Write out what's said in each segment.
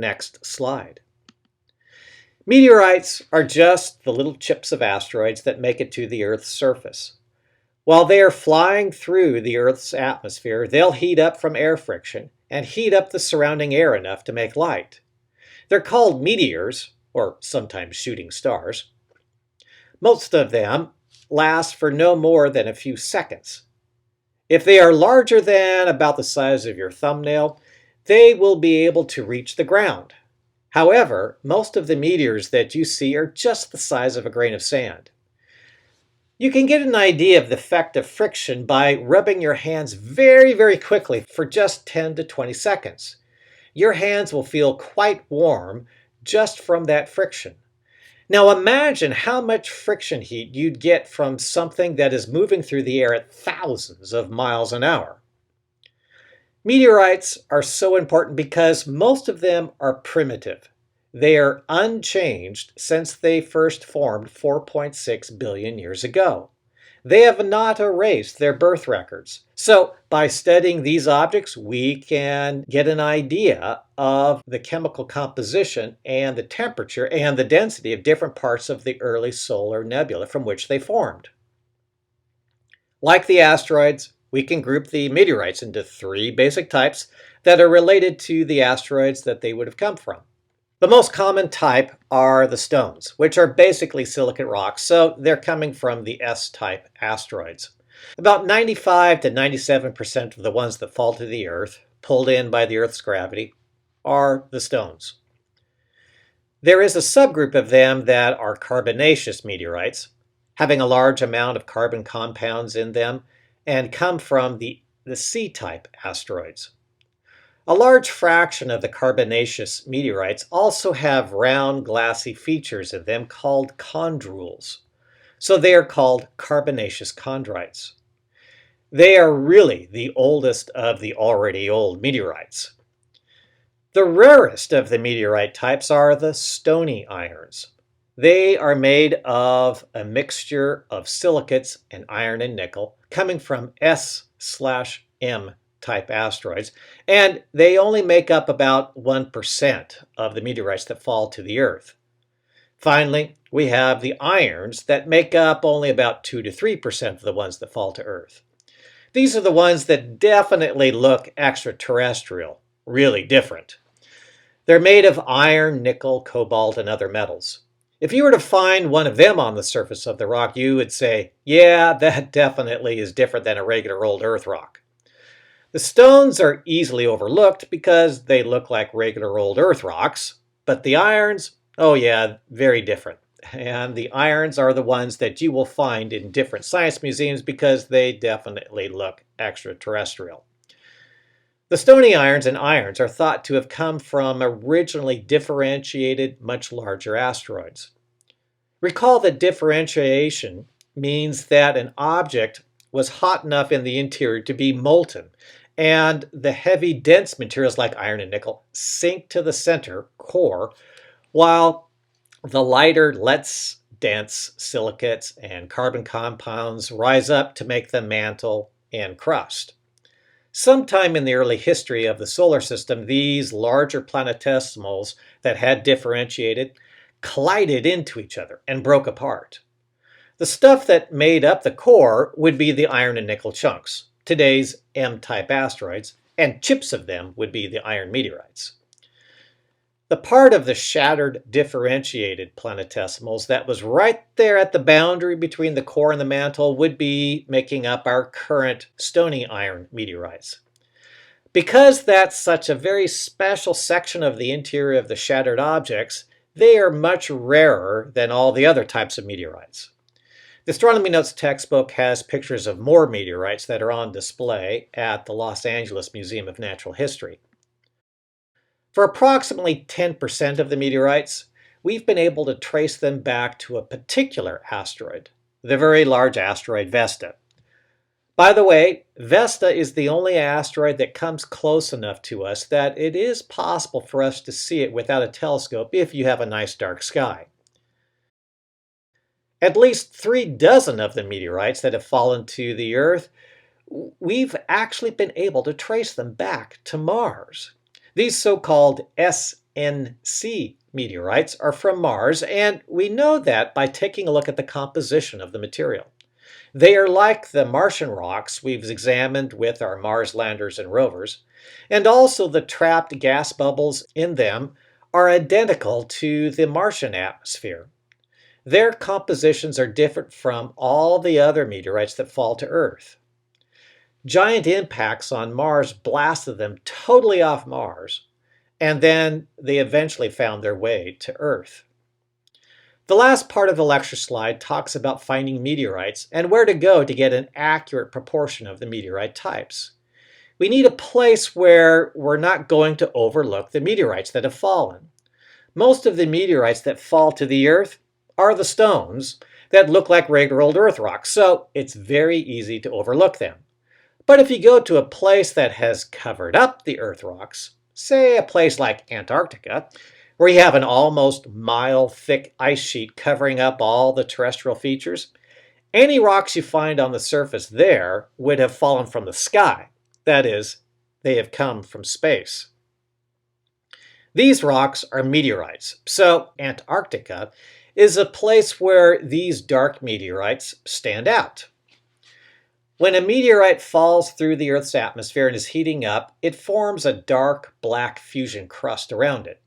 Next slide. Meteorites are just the little chips of asteroids that make it to the Earth's surface. While they are flying through the Earth's atmosphere, they'll heat up from air friction and heat up the surrounding air enough to make light. They're called meteors, or sometimes shooting stars. Most of them last for no more than a few seconds. If they are larger than about the size of your thumbnail, they will be able to reach the ground. However, most of the meteors that you see are just the size of a grain of sand. You can get an idea of the effect of friction by rubbing your hands very, very quickly for just 10 to 20 seconds. Your hands will feel quite warm just from that friction. Now imagine how much friction heat you'd get from something that is moving through the air at thousands of miles an hour. Meteorites are so important because most of them are primitive. They are unchanged since they first formed 4.6 billion years ago. They have not erased their birth records. So by studying these objects, we can get an idea of the chemical composition and the temperature and the density of different parts of the early solar nebula from which they formed. Like the asteroids, we can group the meteorites into three basic types that are related to the asteroids that they would have come from. The most common type are the stones, which are basically silicate rocks, so they're coming from the S-type asteroids. About 95 to 97% of the ones that fall to the Earth, pulled in by the Earth's gravity, are the stones. There is a subgroup of them that are carbonaceous meteorites, having a large amount of carbon compounds in them, and come from the C-type asteroids. A large fraction of the carbonaceous meteorites also have round, glassy features in them called chondrules. So they are called carbonaceous chondrites. They are really the oldest of the already old meteorites. The rarest of the meteorite types are the stony irons. They are made of a mixture of silicates and iron and nickel coming from S/M type asteroids, and they only make up about 1% of the meteorites that fall to the Earth. Finally, we have the irons that make up only about 2 to 3% of the ones that fall to Earth. These are the ones that definitely look extraterrestrial, really different. They're made of iron, nickel, cobalt, and other metals. If you were to find one of them on the surface of the rock, you would say, yeah, that definitely is different than a regular old Earth rock. The stones are easily overlooked because they look like regular old Earth rocks, but the irons, oh yeah, very different. And the irons are the ones that you will find in different science museums because they definitely look extraterrestrial. The stony irons and irons are thought to have come from originally differentiated, much larger asteroids. Recall that differentiation means that an object was hot enough in the interior to be molten, and the heavy, dense materials like iron and nickel sink to the center core, while the lighter, less dense silicates and carbon compounds rise up to make the mantle and crust. Sometime in the early history of the solar system, these larger planetesimals that had differentiated collided into each other and broke apart. The stuff that made up the core would be the iron and nickel chunks, today's M-type asteroids, and chips of them would be the iron meteorites. The part of the shattered, differentiated planetesimals that was right there at the boundary between the core and the mantle would be making up our current stony iron meteorites. Because that's such a very special section of the interior of the shattered objects, they are much rarer than all the other types of meteorites. The Astronomy Notes textbook has pictures of more meteorites that are on display at the Los Angeles Museum of Natural History. For approximately 10% of the meteorites, we've been able to trace them back to a particular asteroid, the very large asteroid Vesta. By the way, Vesta is the only asteroid that comes close enough to us that it is possible for us to see it without a telescope if you have a nice dark sky. At least 36 of the meteorites that have fallen to the Earth, we've actually been able to trace them back to Mars. These so-called NC meteorites are from Mars, and we know that by taking a look at the composition of the material. They are like the Martian rocks we've examined with our Mars landers and rovers, and also the trapped gas bubbles in them are identical to the Martian atmosphere. Their compositions are different from all the other meteorites that fall to Earth. Giant impacts on Mars blasted them totally off Mars, and then they eventually found their way to Earth. The last part of the lecture slide talks about finding meteorites and where to go to get an accurate proportion of the meteorite types. We need a place where we're not going to overlook the meteorites that have fallen. Most of the meteorites that fall to the Earth are the stones that look like regular old Earth rocks, so it's very easy to overlook them. But if you go to a place that has covered up the Earth rocks, say a place like Antarctica, where you have an almost mile-thick ice sheet covering up all the terrestrial features, any rocks you find on the surface there would have fallen from the sky. That is, they have come from space. These rocks are meteorites, so Antarctica is a place where these dark meteorites stand out. When a meteorite falls through the Earth's atmosphere and is heating up, it forms a dark black fusion crust around it.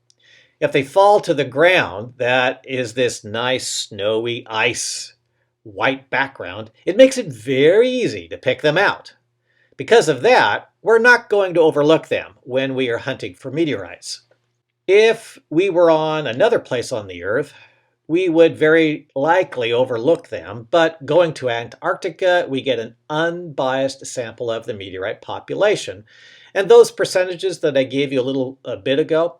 If they fall to the ground, that is this nice snowy ice white background, it makes it very easy to pick them out. Because of that, we're not going to overlook them when we are hunting for meteorites. If we were on another place on the Earth, we would very likely overlook them, but going to Antarctica, we get an unbiased sample of the meteorite population. And those percentages that I gave you a bit ago,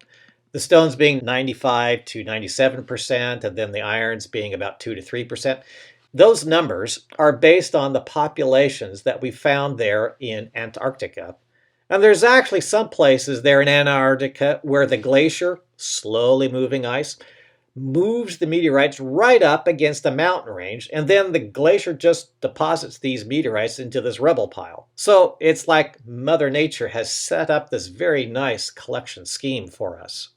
the stones being 95 to 97%, and then the irons being about 2 to 3%, those numbers are based on the populations that we found there in Antarctica. And there's actually some places there in Antarctica where the glacier, slowly moving ice, moves the meteorites right up against a mountain range, and then the glacier just deposits these meteorites into this rubble pile. So it's like Mother Nature has set up this very nice collection scheme for us.